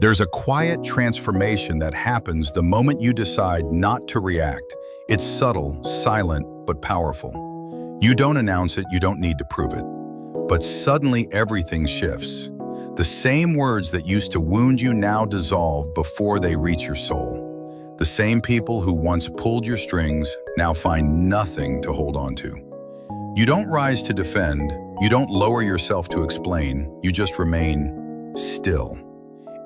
There's a quiet transformation that happens the moment you decide not to react. It's subtle, silent, but powerful. You don't announce it, you don't need to prove it. But suddenly everything shifts. The same words that used to wound you now dissolve before they reach your soul. The same people who once pulled your strings now find nothing to hold on to. You don't rise to defend, you don't lower yourself to explain, you just remain still.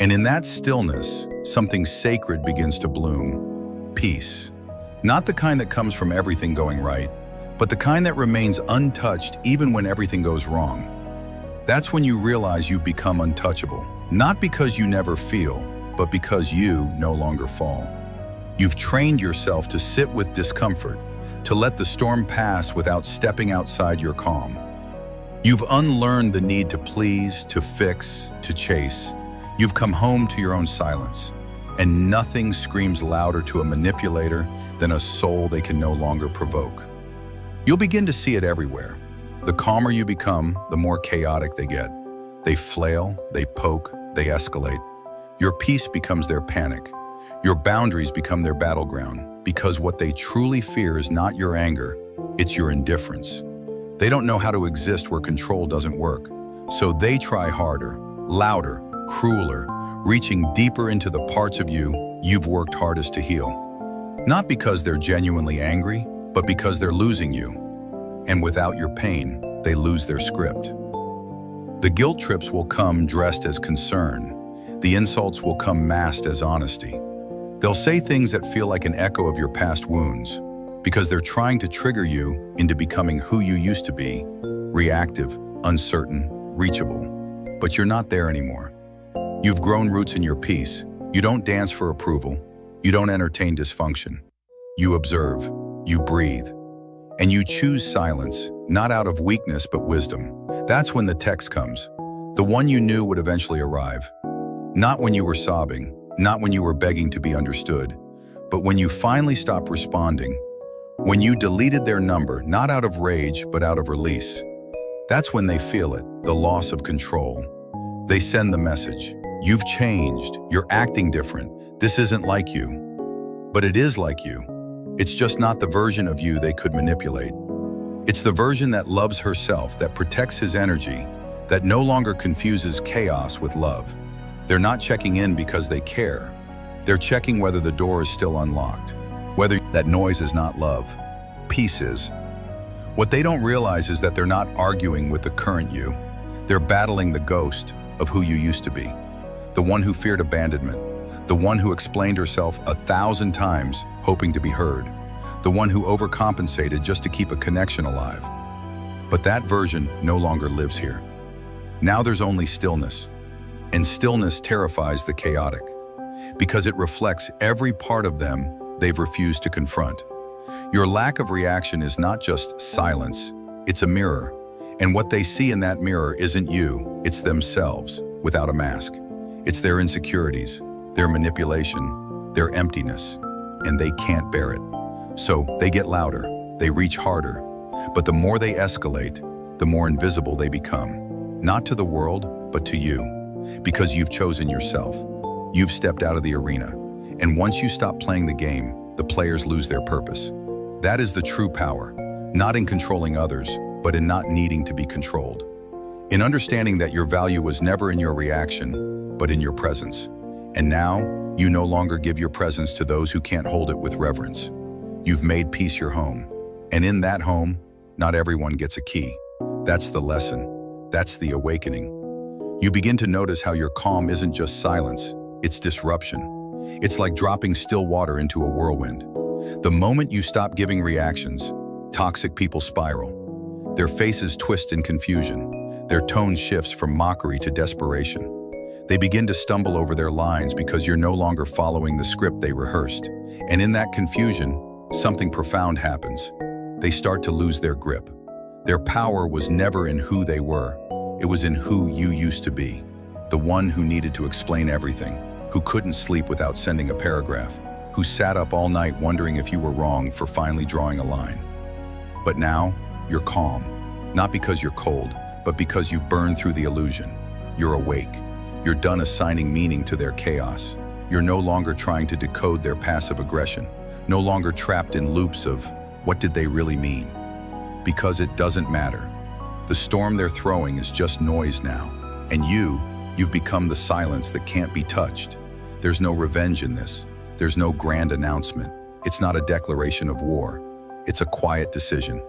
And in that stillness, something sacred begins to bloom. Peace. Not the kind that comes from everything going right, but the kind that remains untouched even when everything goes wrong. That's when you realize you've become untouchable, not because you never feel, but because you no longer fall. You've trained yourself to sit with discomfort, to let the storm pass without stepping outside your calm. You've unlearned the need to please, to fix, to chase. You've come home to your own silence, and nothing screams louder to a manipulator than a soul they can no longer provoke. You'll begin to see it everywhere. The calmer you become, the more chaotic they get. They flail, they poke, they escalate. Your peace becomes their panic. Your boundaries become their battleground, because what they truly fear is not your anger, it's your indifference. They don't know how to exist where control doesn't work, so they try harder, louder, crueler, reaching deeper into the parts of you you've worked hardest to heal. Not because they're genuinely angry, but because they're losing you. And without your pain, they lose their script. The guilt trips will come dressed as concern. The insults will come masked as honesty. They'll say things that feel like an echo of your past wounds, because they're trying to trigger you into becoming who you used to be, reactive, uncertain, reachable. But you're not there anymore. You've grown roots in your peace. You don't dance for approval. You don't entertain dysfunction. You observe, you breathe, and you choose silence, not out of weakness but wisdom. That's when the text comes, the one you knew would eventually arrive. Not when you were sobbing, not when you were begging to be understood, but when you finally stopped responding, when you deleted their number, not out of rage but out of release. That's when they feel it, the loss of control. They send the message. You've changed, you're acting different, this isn't like you. But it is like you. It's just not the version of you they could manipulate. It's the version that loves herself, that protects his energy, that no longer confuses chaos with love. They're not checking in because they care. They're checking whether the door is still unlocked, whether that noise is not love, peace is. What they don't realize is that they're not arguing with the current you. They're battling the ghost of who you used to be. The one who feared abandonment, the one who explained herself 1,000 times hoping to be heard, the one who overcompensated just to keep a connection alive. But that version no longer lives here. Now there's only stillness, and stillness terrifies the chaotic, because it reflects every part of them they've refused to confront. Your lack of reaction is not just silence, it's a mirror, and what they see in that mirror isn't you, it's themselves, without a mask. It's their insecurities, their manipulation, their emptiness, and they can't bear it. So they get louder, they reach harder, but the more they escalate, the more invisible they become. Not to the world, but to you, because you've chosen yourself. You've stepped out of the arena, and once you stop playing the game, the players lose their purpose. That is the true power, not in controlling others, but in not needing to be controlled. In understanding that your value was never in your reaction, but in your presence. And now, you no longer give your presence to those who can't hold it with reverence. You've made peace your home. And in that home, not everyone gets a key. That's the lesson. That's the awakening. You begin to notice how your calm isn't just silence, it's disruption. It's like dropping still water into a whirlwind. The moment you stop giving reactions, toxic people spiral. Their faces twist in confusion. Their tone shifts from mockery to desperation. They begin to stumble over their lines because you're no longer following the script they rehearsed. And in that confusion, something profound happens. They start to lose their grip. Their power was never in who they were. It was in who you used to be. The one who needed to explain everything, who couldn't sleep without sending a paragraph, who sat up all night wondering if you were wrong for finally drawing a line. But now, you're calm, not because you're cold, but because you've burned through the illusion. You're awake. You're done assigning meaning to their chaos. You're no longer trying to decode their passive aggression, no longer trapped in loops of what did they really mean? Because it doesn't matter. The storm they're throwing is just noise now, and you've become the silence that can't be touched. There's no revenge in this. There's no grand announcement. It's not a declaration of war. It's a quiet decision,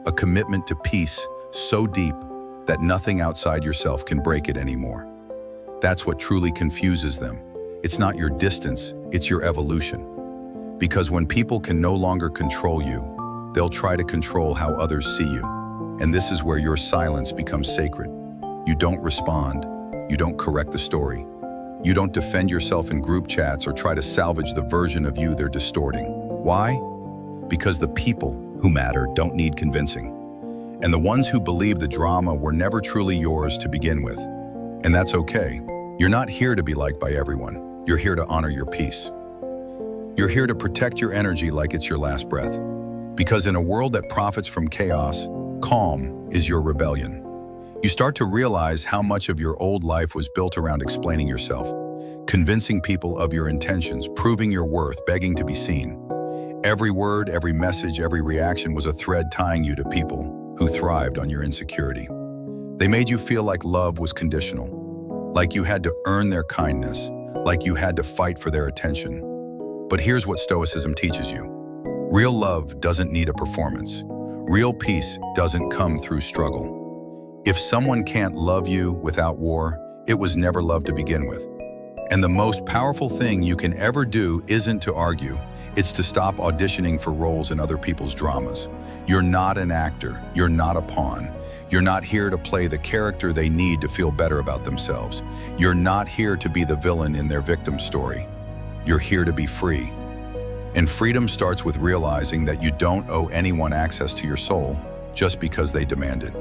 a commitment to peace so deep that nothing outside yourself can break it anymore. That's what truly confuses them. It's not your distance, it's your evolution. Because when people can no longer control you, they'll try to control how others see you. And this is where your silence becomes sacred. You don't respond. You don't correct the story. You don't defend yourself in group chats or try to salvage the version of you they're distorting. Why? Because the people who matter don't need convincing. And the ones who believe the drama were never truly yours to begin with. And that's okay. You're not here to be liked by everyone. You're here to honor your peace. You're here to protect your energy like it's your last breath. Because in a world that profits from chaos, calm is your rebellion. You start to realize how much of your old life was built around explaining yourself, convincing people of your intentions, proving your worth, begging to be seen. Every word, every message, every reaction was a thread tying you to people who thrived on your insecurity. They made you feel like love was conditional, like you had to earn their kindness, like you had to fight for their attention. But here's what Stoicism teaches you. Real love doesn't need a performance. Real peace doesn't come through struggle. If someone can't love you without war, it was never love to begin with. And the most powerful thing you can ever do isn't to argue, it's to stop auditioning for roles in other people's dramas. You're not an actor, you're not a pawn. You're not here to play the character they need to feel better about themselves. You're not here to be the villain in their victim story. You're here to be free. And freedom starts with realizing that you don't owe anyone access to your soul just because they demand it.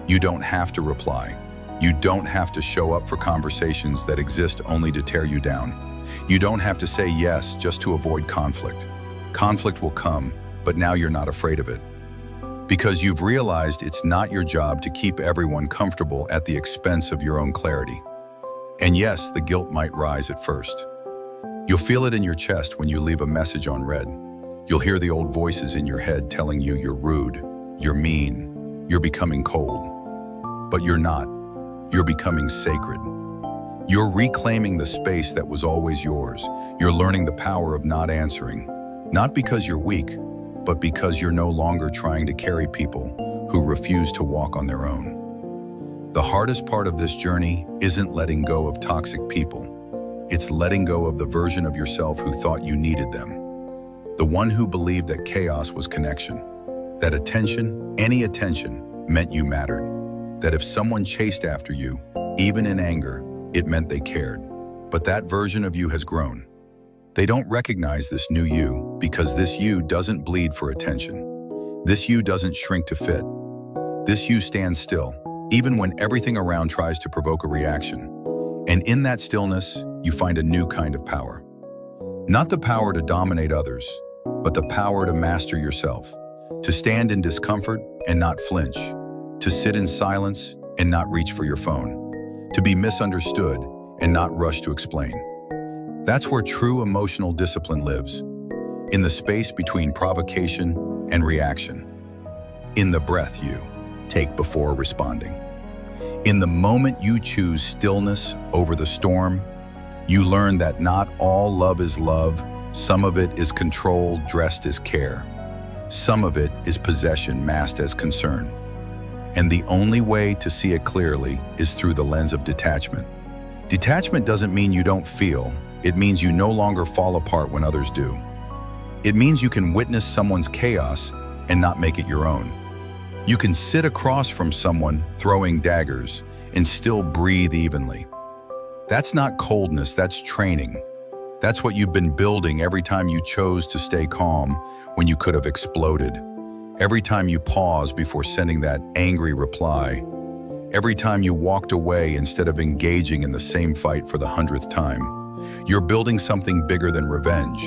You don't have to reply. You don't have to show up for conversations that exist only to tear you down. You don't have to say yes just to avoid conflict. Conflict will come, but now you're not afraid of it. Because you've realized it's not your job to keep everyone comfortable at the expense of your own clarity. And yes, the guilt might rise at first. You'll feel it in your chest when you leave a message unread. You'll hear the old voices in your head telling you you're rude, you're mean, you're becoming cold. But you're not. You're becoming sacred. You're reclaiming the space that was always yours. You're learning the power of not answering, not because you're weak, but because you're no longer trying to carry people who refuse to walk on their own. The hardest part of this journey isn't letting go of toxic people. It's letting go of the version of yourself who thought you needed them. The one who believed that chaos was connection, that attention, any attention, meant you mattered. That if someone chased after you, even in anger, it meant they cared. But that version of you has grown. They don't recognize this new you because this you doesn't bleed for attention. This you doesn't shrink to fit. This you stands still, even when everything around tries to provoke a reaction. And in that stillness, you find a new kind of power. Not the power to dominate others, but the power to master yourself, to stand in discomfort and not flinch, to sit in silence and not reach for your phone, to be misunderstood and not rush to explain. That's where true emotional discipline lives, in the space between provocation and reaction, in the breath you take before responding. In the moment you choose stillness over the storm, you learn that not all love is love. Some of it is control dressed as care. Some of it is possession masked as concern. And the only way to see it clearly is through the lens of detachment. Detachment doesn't mean you don't feel. It means you no longer fall apart when others do. It means you can witness someone's chaos and not make it your own. You can sit across from someone throwing daggers and still breathe evenly. That's not coldness, that's training. That's what you've been building every time you chose to stay calm when you could have exploded. Every time you paused before sending that angry reply. Every time you walked away instead of engaging in the same fight for the 100th time. You're building something bigger than revenge.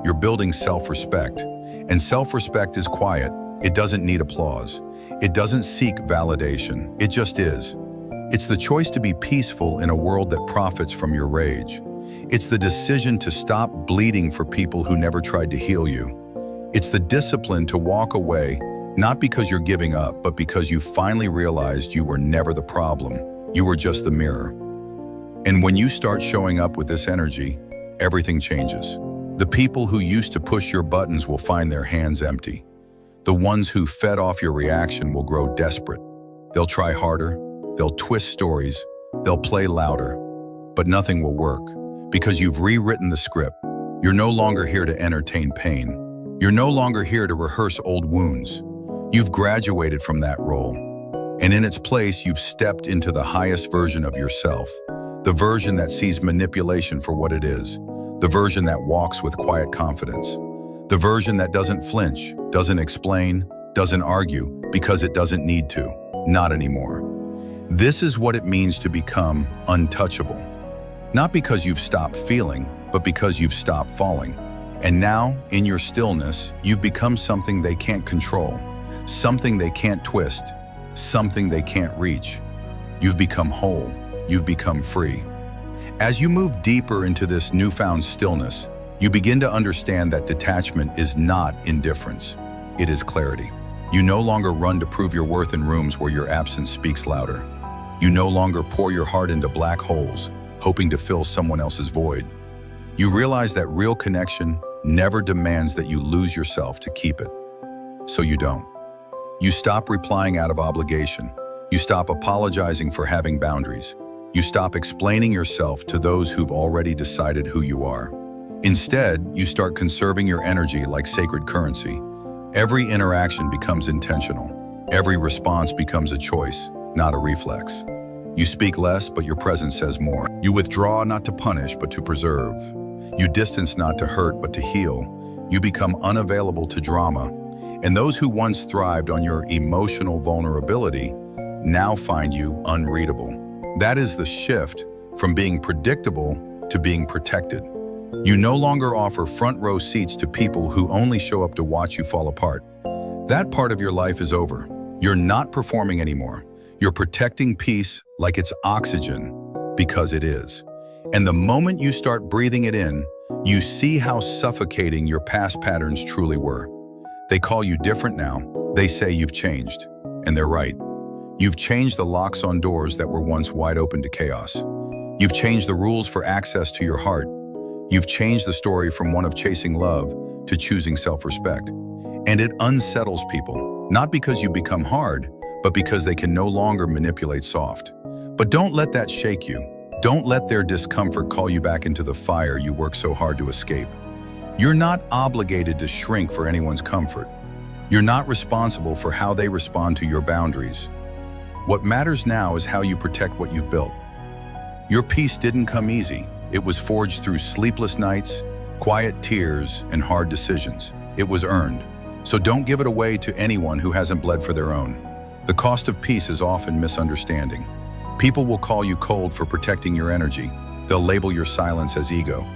You're building self-respect. And self-respect is quiet. It doesn't need applause. It doesn't seek validation. It just is. It's the choice to be peaceful in a world that profits from your rage. It's the decision to stop bleeding for people who never tried to heal you. It's the discipline to walk away, not because you're giving up, but because you finally realized you were never the problem. You were just the mirror. And when you start showing up with this energy, everything changes. The people who used to push your buttons will find their hands empty. The ones who fed off your reaction will grow desperate. They'll try harder, they'll twist stories, they'll play louder, but nothing will work because you've rewritten the script. You're no longer here to entertain pain. You're no longer here to rehearse old wounds. You've graduated from that role. And in its place, you've stepped into the highest version of yourself, the version that sees manipulation for what it is, the version that walks with quiet confidence, the version that doesn't flinch, doesn't explain, doesn't argue because it doesn't need to, not anymore. This is what it means to become untouchable. Not because you've stopped feeling, but because you've stopped falling. And now, in your stillness, you've become something they can't control, something they can't twist, something they can't reach. You've become whole. You've become free. As you move deeper into this newfound stillness, you begin to understand that detachment is not indifference. It is clarity. You no longer run to prove your worth in rooms where your absence speaks louder. You no longer pour your heart into black holes, hoping to fill someone else's void. You realize that real connection never demands that you lose yourself to keep it. So you don't. You stop replying out of obligation. You stop apologizing for having boundaries. You stop explaining yourself to those who've already decided who you are. Instead, you start conserving your energy like sacred currency. Every interaction becomes intentional. Every response becomes a choice, not a reflex. You speak less, but your presence says more. You withdraw not to punish, but to preserve. You distance not to hurt, but to heal. You become unavailable to drama. And those who once thrived on your emotional vulnerability now find you unreadable. That is the shift from being predictable to being protected. You no longer offer front row seats to people who only show up to watch you fall apart. That part of your life is over. You're not performing anymore. You're protecting peace like it's oxygen, because it is. And the moment you start breathing it in, you see how suffocating your past patterns truly were. They call you different now. They say you've changed. And they're right. You've changed the locks on doors that were once wide open to chaos. You've changed the rules for access to your heart. You've changed the story from one of chasing love to choosing self-respect. And it unsettles people, not because you become hard, but because they can no longer manipulate soft. But don't let that shake you. Don't let their discomfort call you back into the fire you work so hard to escape. You're not obligated to shrink for anyone's comfort. You're not responsible for how they respond to your boundaries. What matters now is how you protect what you've built. Your peace didn't come easy. It was forged through sleepless nights, quiet tears, and hard decisions. It was earned. So don't give it away to anyone who hasn't bled for their own. The cost of peace is often misunderstanding. People will call you cold for protecting your energy. They'll label your silence as ego.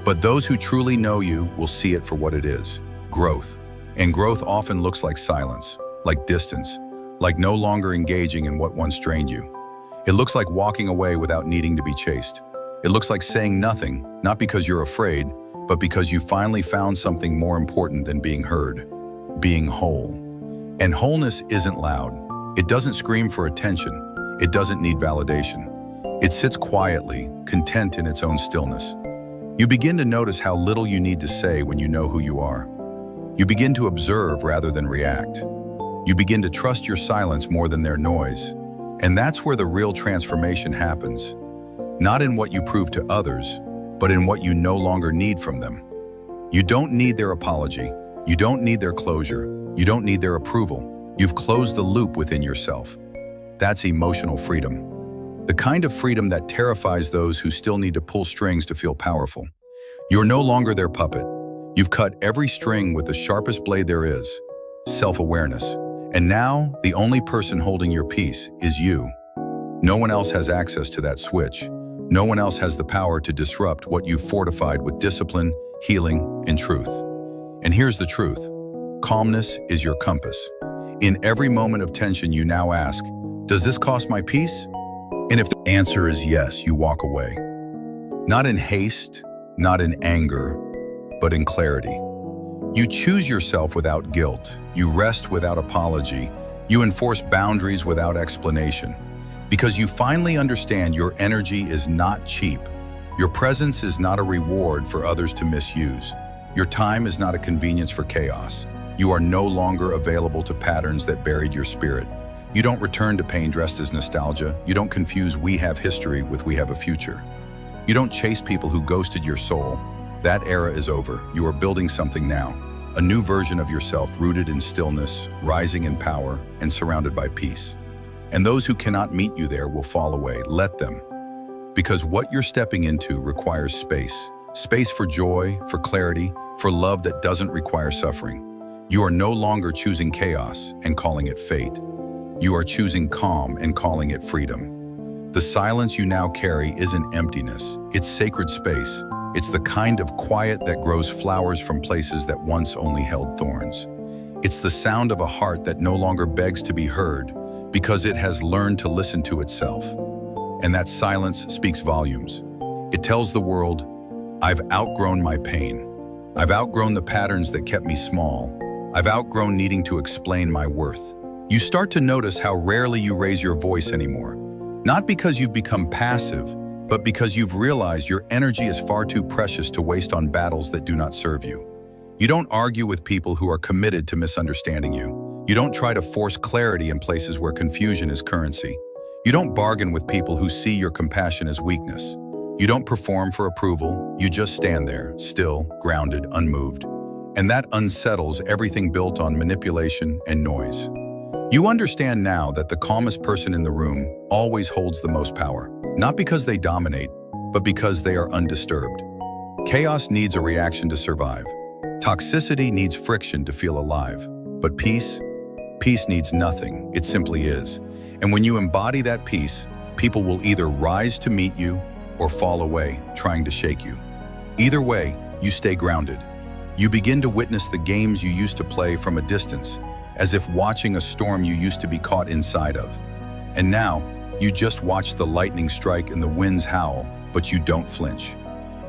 But those who truly know you will see it for what it is, growth. And growth often looks like silence, like distance, like no longer engaging in what once drained you. It looks like walking away without needing to be chased. It looks like saying nothing, not because you're afraid, but because you finally found something more important than being heard, being whole. And wholeness isn't loud. It doesn't scream for attention. It doesn't need validation. It sits quietly, content in its own stillness. You begin to notice how little you need to say when you know who you are. You begin to observe rather than react. You begin to trust your silence more than their noise. And that's where the real transformation happens. Not in what you prove to others, but in what you no longer need from them. You don't need their apology. You don't need their closure. You don't need their approval. You've closed the loop within yourself. That's emotional freedom. The kind of freedom that terrifies those who still need to pull strings to feel powerful. You're no longer their puppet. You've cut every string with the sharpest blade there is, self-awareness. And now, the only person holding your peace is you. No one else has access to that switch. No one else has the power to disrupt what you've fortified with discipline, healing, and truth. And here's the truth. Calmness is your compass. In every moment of tension, you now ask, does this cost my peace? And if the answer is yes, you walk away. Not in haste, not in anger, but in clarity. You choose yourself without guilt. You rest without apology. You enforce boundaries without explanation. Because you finally understand your energy is not cheap. Your presence is not a reward for others to misuse. Your time is not a convenience for chaos. You are no longer available to patterns that buried your spirit. You don't return to pain dressed as nostalgia. You don't confuse "we have history" with "we have a future." You don't chase people who ghosted your soul. That era is over. You are building something now. A new version of yourself rooted in stillness, rising in power, and surrounded by peace. And those who cannot meet you there will fall away. Let them. Because what you're stepping into requires space. Space for joy, for clarity, for love that doesn't require suffering. You are no longer choosing chaos and calling it fate. You are choosing calm and calling it freedom. The silence you now carry isn't emptiness. It's sacred space. It's the kind of quiet that grows flowers from places that once only held thorns. It's the sound of a heart that no longer begs to be heard because it has learned to listen to itself. And that silence speaks volumes. It tells the world, I've outgrown my pain. I've outgrown the patterns that kept me small. I've outgrown needing to explain my worth. You start to notice how rarely you raise your voice anymore. Not because you've become passive, but because you've realized your energy is far too precious to waste on battles that do not serve you. You don't argue with people who are committed to misunderstanding you. You don't try to force clarity in places where confusion is currency. You don't bargain with people who see your compassion as weakness. You don't perform for approval. You just stand there, still, grounded, unmoved. And that unsettles everything built on manipulation and noise. You understand now that the calmest person in the room always holds the most power. Not because they dominate, but because they are undisturbed. Chaos needs a reaction to survive. Toxicity needs friction to feel alive. But peace needs nothing. It simply is. And when you embody that peace, people will either rise to meet you or fall away, trying to shake you. Either way, you stay grounded. You begin to witness the games you used to play from a distance, as if watching a storm you used to be caught inside of. And now, you just watch the lightning strike and the winds howl, but you don't flinch.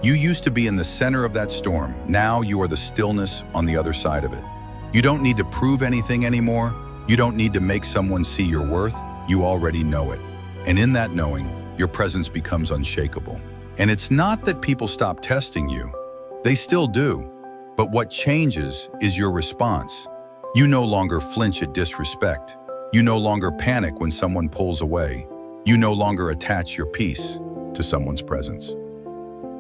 You used to be in the center of that storm. Now you are the stillness on the other side of it. You don't need to prove anything anymore. You don't need to make someone see your worth. You already know it. And in that knowing, your presence becomes unshakable. And it's not that people stop testing you. They still do. But what changes is your response. You no longer flinch at disrespect. You no longer panic when someone pulls away. You no longer attach your peace to someone's presence.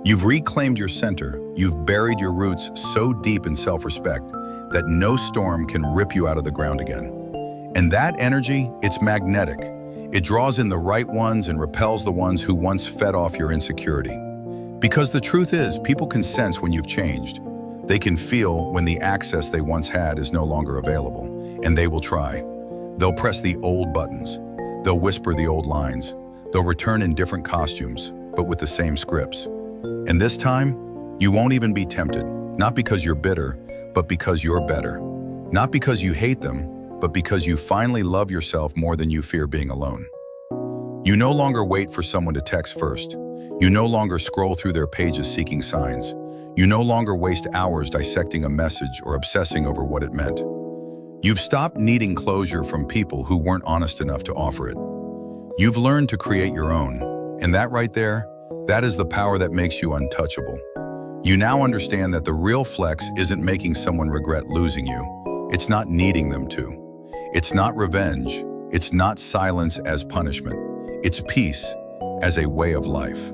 You've reclaimed your center. You've buried your roots so deep in self-respect that no storm can rip you out of the ground again. And that energy, it's magnetic. It draws in the right ones and repels the ones who once fed off your insecurity. Because the truth is, people can sense when you've changed. They can feel when the access they once had is no longer available, and they will try. They'll press the old buttons. They'll whisper the old lines. They'll return in different costumes, but with the same scripts. And this time, you won't even be tempted, not because you're bitter, but because you're better. Not because you hate them, but because you finally love yourself more than you fear being alone. You no longer wait for someone to text first. You no longer scroll through their pages seeking signs. You no longer waste hours dissecting a message or obsessing over what it meant. You've stopped needing closure from people who weren't honest enough to offer it. You've learned to create your own, and that right there, that is the power that makes you untouchable. You now understand that the real flex isn't making someone regret losing you. It's not needing them to. It's not revenge. It's not silence as punishment. It's peace as a way of life.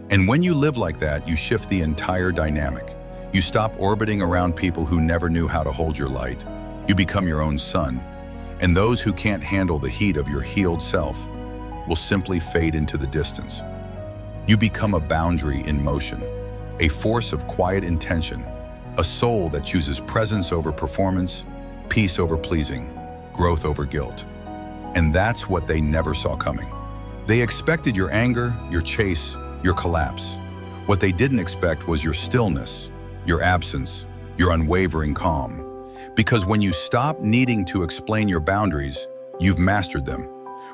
And when you live like that, you shift the entire dynamic. You stop orbiting around people who never knew how to hold your light. You become your own sun. And those who can't handle the heat of your healed self will simply fade into the distance. You become a boundary in motion, a force of quiet intention, a soul that chooses presence over performance, peace over pleasing, growth over guilt. And that's what they never saw coming. They expected your anger, your chase, your collapse. What they didn't expect was your stillness, your absence, your unwavering calm. Because when you stop needing to explain your boundaries, you've mastered them.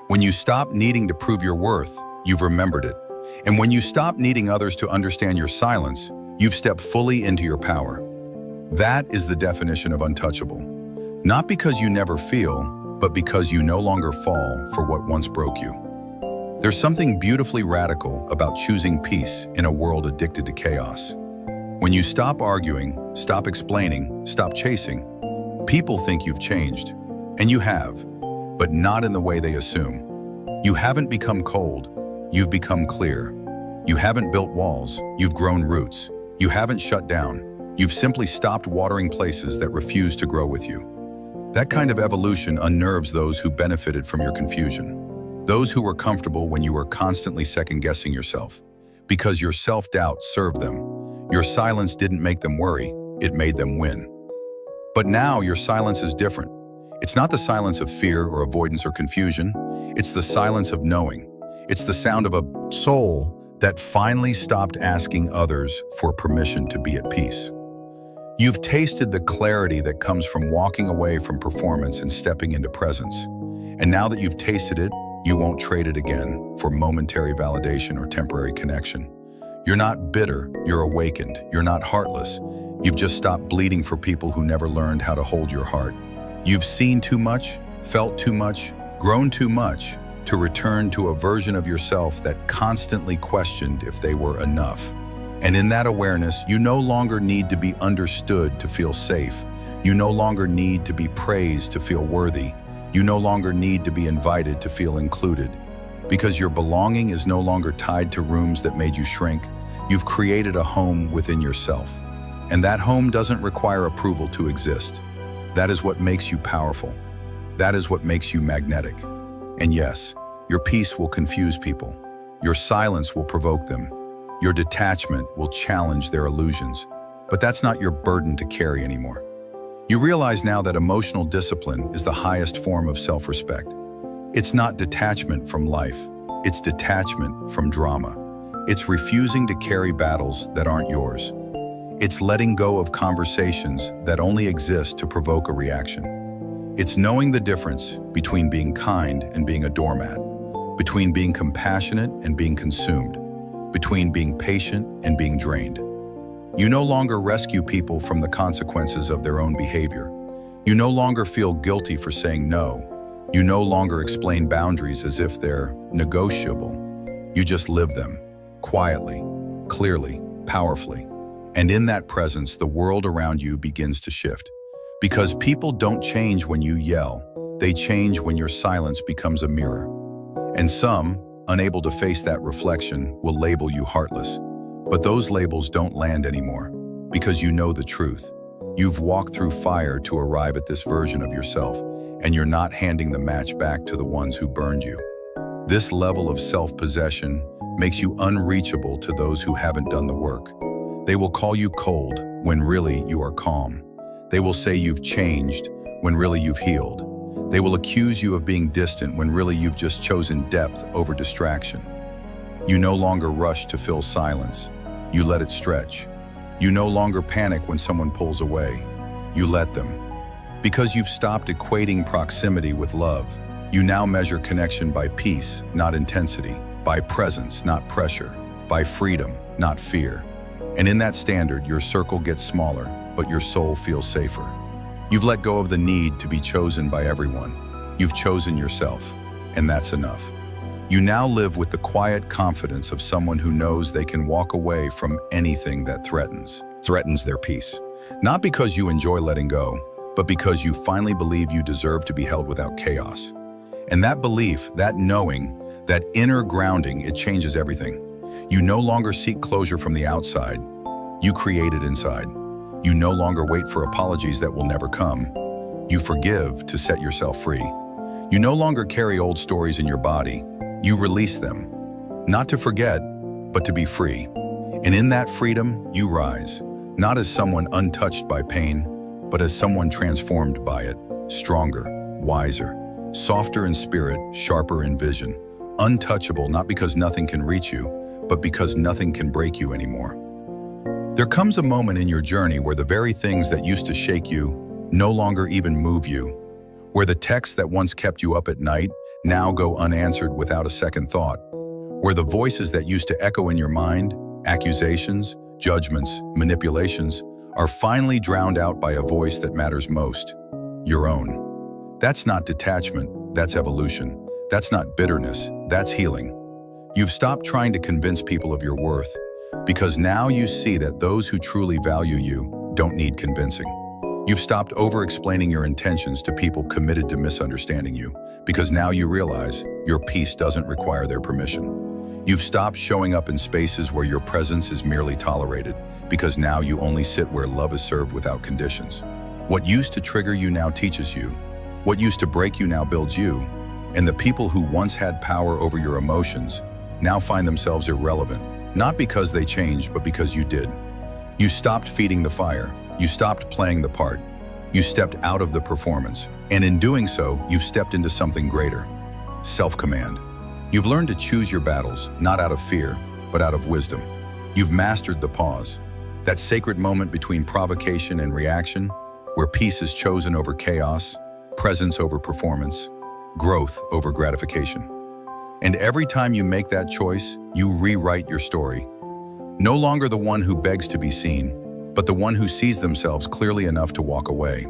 When you stop needing to prove your worth, You've remembered it. And when you stop needing others to understand your silence, you've stepped fully into your power. That is the definition of untouchable. Not because you never feel, but because you no longer fall for what once broke you. There's something beautifully radical about choosing peace in a world addicted to chaos. When you stop arguing, stop explaining, stop chasing, people think you've changed. And you have, but not in the way they assume. You haven't become cold, you've become clear. You haven't built walls, you've grown roots. You haven't shut down, you've simply stopped watering places that refuse to grow with you. That kind of evolution unnerves those who benefited from your confusion. Those who were comfortable when you were constantly second-guessing yourself. Because your self-doubt served them. Your silence didn't make them worry, it made them win. But now your silence is different. It's not the silence of fear or avoidance or confusion. It's the silence of knowing. It's the sound of a soul that finally stopped asking others for permission to be at peace. You've tasted the clarity that comes from walking away from performance and stepping into presence. And now that you've tasted it, you won't trade it again for momentary validation or temporary connection. You're not bitter, you're awakened. You're not heartless. You've just stopped bleeding for people who never learned how to hold your heart. You've seen too much, felt too much, grown too much to return to a version of yourself that constantly questioned if they were enough. And in that awareness, you no longer need to be understood to feel safe. You no longer need to be praised to feel worthy. You no longer need to be invited to feel included. Because your belonging is no longer tied to rooms that made you shrink. You've created a home within yourself. And that home doesn't require approval to exist. That is what makes you powerful. That is what makes you magnetic. And yes, your peace will confuse people. Your silence will provoke them. Your detachment will challenge their illusions. But that's not your burden to carry anymore. You realize now that emotional discipline is the highest form of self-respect. It's not detachment from life. It's detachment from drama. It's refusing to carry battles that aren't yours. It's letting go of conversations that only exist to provoke a reaction. It's knowing the difference between being kind and being a doormat, between being compassionate and being consumed, between being patient and being drained. You no longer rescue people from the consequences of their own behavior. You no longer feel guilty for saying no. You no longer explain boundaries as if they're negotiable. You just live them, quietly, clearly, powerfully. And in that presence, the world around you begins to shift. Because people don't change when you yell. They change when your silence becomes a mirror. And some, unable to face that reflection, will label you heartless. But those labels don't land anymore, because you know the truth. You've walked through fire to arrive at this version of yourself, and you're not handing the match back to the ones who burned you. This level of self-possession makes you unreachable to those who haven't done the work. They will call you cold when really you are calm. They will say you've changed when really you've healed. They will accuse you of being distant when really you've just chosen depth over distraction. You no longer rush to fill silence. You let it stretch. You no longer panic when someone pulls away. You let them. Because you've stopped equating proximity with love, you now measure connection by peace, not intensity, by presence, not pressure, by freedom, not fear. And in that standard, your circle gets smaller, but your soul feels safer. You've let go of the need to be chosen by everyone. You've chosen yourself, and that's enough. You now live with the quiet confidence of someone who knows they can walk away from anything that threatens their peace. Not because you enjoy letting go, but because you finally believe you deserve to be held without chaos. And that belief, that knowing, that inner grounding, it changes everything. You no longer seek closure from the outside. You create it inside. You no longer wait for apologies that will never come. You forgive to set yourself free. You no longer carry old stories in your body. You release them, not to forget, but to be free. And in that freedom, you rise, not as someone untouched by pain, but as someone transformed by it, stronger, wiser, softer in spirit, sharper in vision, untouchable not because nothing can reach you, but because nothing can break you anymore. There comes a moment in your journey where the very things that used to shake you no longer even move you, where the texts that once kept you up at night now go unanswered without a second thought, where the voices that used to echo in your mind, accusations, judgments, manipulations, are finally drowned out by a voice that matters most, your own. That's not detachment, that's evolution. That's not bitterness, that's healing. You've stopped trying to convince people of your worth, because now you see that those who truly value you don't need convincing. You've stopped over-explaining your intentions to people committed to misunderstanding you, because now you realize your peace doesn't require their permission. You've stopped showing up in spaces where your presence is merely tolerated, because now you only sit where love is served without conditions. What used to trigger you now teaches you. What used to break you now builds you. And the people who once had power over your emotions now find themselves irrelevant, not because they changed, but because you did. You stopped feeding the fire. You stopped playing the part. You stepped out of the performance. And in doing so, you've stepped into something greater: self-command. You've learned to choose your battles, not out of fear, but out of wisdom. You've mastered the pause, that sacred moment between provocation and reaction, where peace is chosen over chaos, presence over performance, growth over gratification. And every time you make that choice, you rewrite your story. No longer the one who begs to be seen, but the one who sees themselves clearly enough to walk away.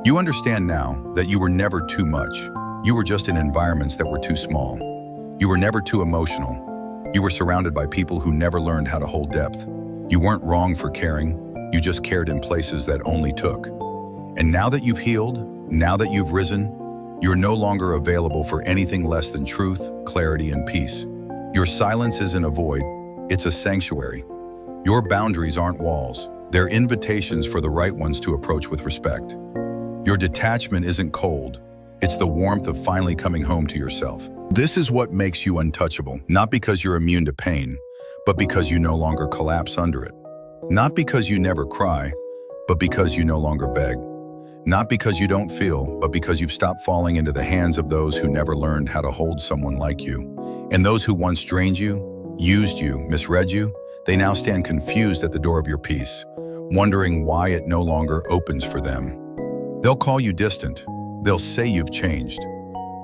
You understand now that you were never too much. You were just in environments that were too small. You were never too emotional. You were surrounded by people who never learned how to hold depth. You weren't wrong for caring. You just cared in places that only took. And now that you've healed, now that you've risen, you're no longer available for anything less than truth, clarity, and peace. Your silence isn't a void, it's a sanctuary. Your boundaries aren't walls, they're invitations for the right ones to approach with respect. Your detachment isn't cold, it's the warmth of finally coming home to yourself. This is what makes you untouchable, not because you're immune to pain, but because you no longer collapse under it. Not because you never cry, but because you no longer beg. Not because you don't feel, but because you've stopped falling into the hands of those who never learned how to hold someone like you. And those who once drained you, used you, misread you, they now stand confused at the door of your peace, wondering why it no longer opens for them. They'll call you distant. They'll say you've changed,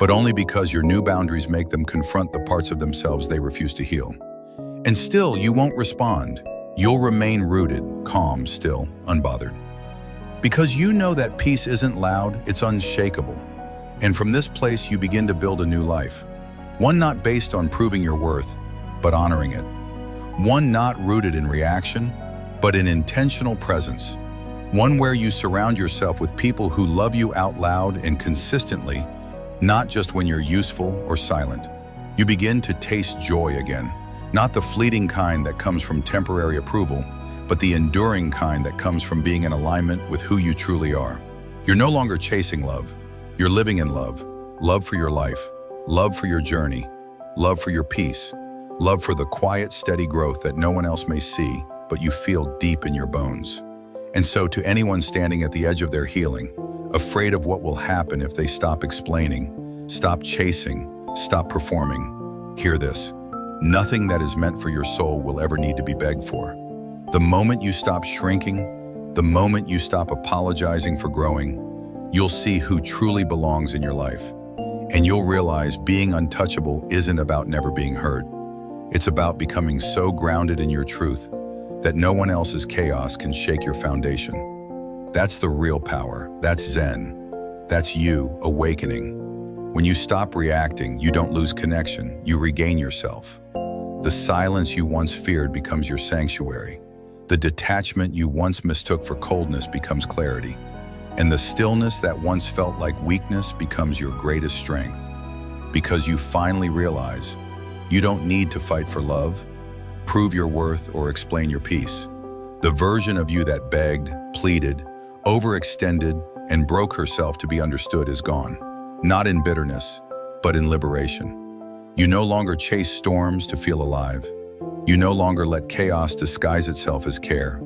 but only because your new boundaries make them confront the parts of themselves they refuse to heal. And still, you won't respond. You'll remain rooted, calm, still, unbothered. Because you know that peace isn't loud, it's unshakable. And from this place, you begin to build a new life. One not based on proving your worth, but honoring it. One not rooted in reaction, but in intentional presence. One where you surround yourself with people who love you out loud and consistently, not just when you're useful or silent. You begin to taste joy again, not the fleeting kind that comes from temporary approval, but the enduring kind that comes from being in alignment with who you truly are. You're no longer chasing love. You're living in love. Love for your life, love for your journey, love for your peace, love for the quiet, steady growth that no one else may see, but you feel deep in your bones. And so to anyone standing at the edge of their healing, afraid of what will happen if they stop explaining, stop chasing, stop performing, hear this: nothing that is meant for your soul will ever need to be begged for. The moment you stop shrinking, the moment you stop apologizing for growing, you'll see who truly belongs in your life. And you'll realize being untouchable isn't about never being heard. It's about becoming so grounded in your truth that no one else's chaos can shake your foundation. That's the real power. That's Zen. That's you awakening. When you stop reacting, you don't lose connection, you regain yourself. The silence you once feared becomes your sanctuary. The detachment you once mistook for coldness becomes clarity. And the stillness that once felt like weakness becomes your greatest strength. Because you finally realize you don't need to fight for love, prove your worth, or explain your peace. The version of you that begged, pleaded, overextended, and broke herself to be understood is gone. Not in bitterness, but in liberation. You no longer chase storms to feel alive. You no longer let chaos disguise itself as care.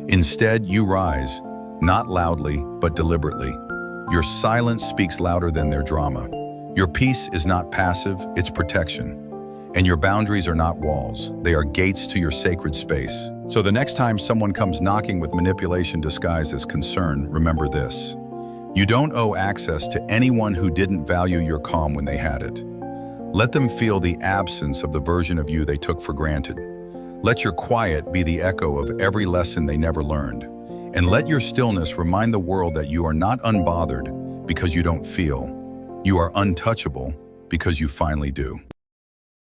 Instead, you rise, not loudly, but deliberately. Your silence speaks louder than their drama. Your peace is not passive, it's protection. And your boundaries are not walls, they are gates to your sacred space. So the next time someone comes knocking with manipulation disguised as concern, remember this: you don't owe access to anyone who didn't value your calm when they had it. Let them feel the absence of the version of you they took for granted. Let your quiet be the echo of every lesson they never learned. And let your stillness remind the world that you are not unbothered because you don't feel. You are untouchable because you finally do.